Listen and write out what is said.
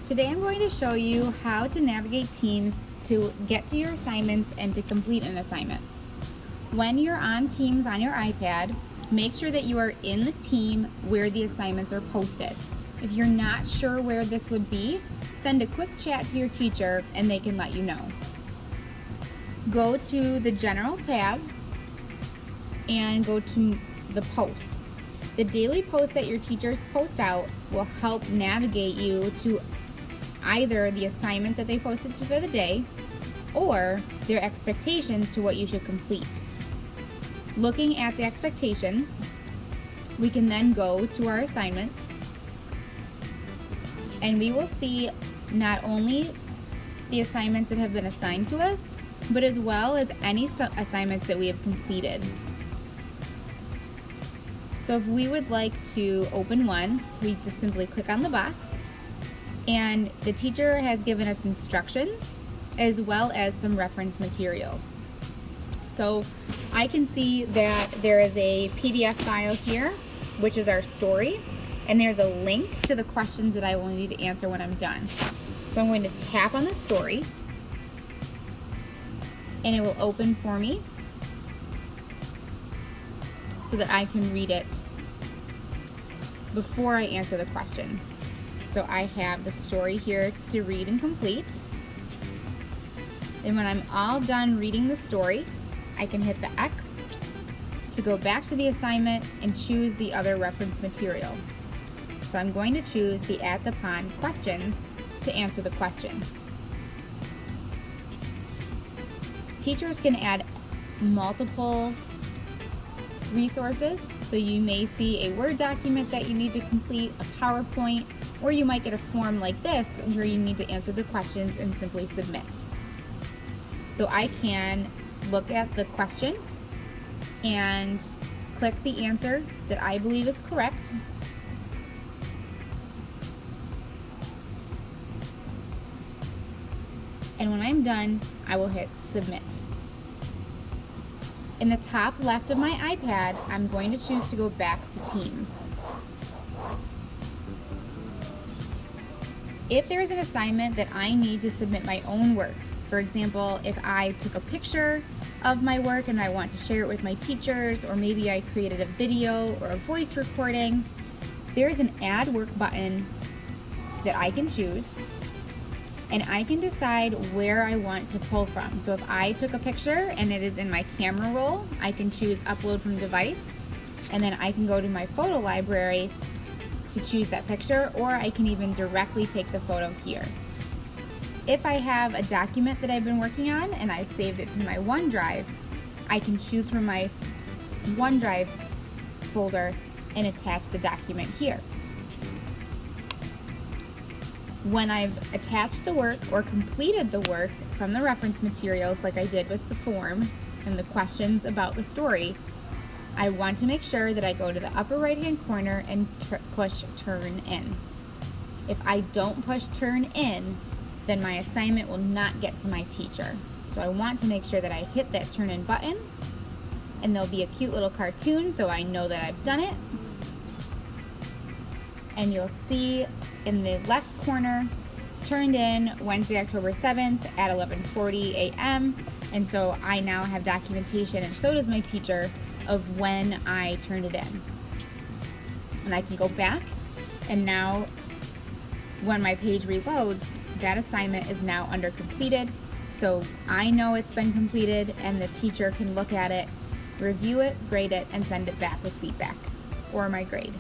Today I'm going to show you how to navigate Teams to get to your assignments and to complete an assignment. When you're on Teams on your iPad, make sure that you are in the team where the assignments are posted. If you're not sure where this would be, send a quick chat to your teacher and they can let you know. Go to the General tab and go to the posts. The daily posts that your teachers post out will help navigate you to either the assignment that they posted for the day or their expectations to what you should complete. Looking at the expectations, we can then go to our assignments and we will see not only the assignments that have been assigned to us, but as well as any assignments that we have completed. So if we would like to open one, we just simply click on the box, and the teacher has given us instructions as well as some reference materials. So I can see that there is a PDF file here, which is our story, and there's a link to the questions that I will need to answer when I'm done. So I'm going to tap on the story, and it will open for me so that I can read it before I answer the questions. So I have the story here to read and complete. And when I'm all done reading the story, I can hit the X to go back to the assignment and choose the other reference material. So I'm going to choose the At the Pond questions to answer the questions. Teachers can add multiple resources, so you may see a Word document that you need to complete, a PowerPoint, or you might get a form like this where you need to answer the questions and simply submit. So I can look at the question and click the answer that I believe is correct. And when I'm done, I will hit submit. In the top left of my iPad, I'm going to choose to go back to Teams. If there's an assignment that I need to submit my own work, for example, if I took a picture of my work and I want to share it with my teachers, or maybe I created a video or a voice recording, there's an Add Work button that I can choose, and I can decide where I want to pull from. So if I took a picture and it is in my camera roll, I can choose Upload from Device, and then I can go to my photo library to choose that picture, or I can even directly take the photo here. If I have a document that I've been working on and I saved it to my OneDrive, I can choose from my OneDrive folder and attach the document here. When I've attached the work or completed the work from the reference materials, like I did with the form and the questions about the story, I want to make sure that I go to the upper right hand corner and push Turn In. If I don't push Turn In, then my assignment will not get to my teacher. So I want to make sure that I hit that Turn In button, and there'll be a cute little cartoon so I know that I've done it. And you'll see in the left corner, turned in Wednesday, October 7th at 11:40 a.m. And so I now have documentation, and so does my teacher, of when I turned it in. And I can go back, and now when my page reloads, that assignment is now under completed. So I know it's been completed, and the teacher can look at it, review it, grade it, and send it back with feedback or my grade.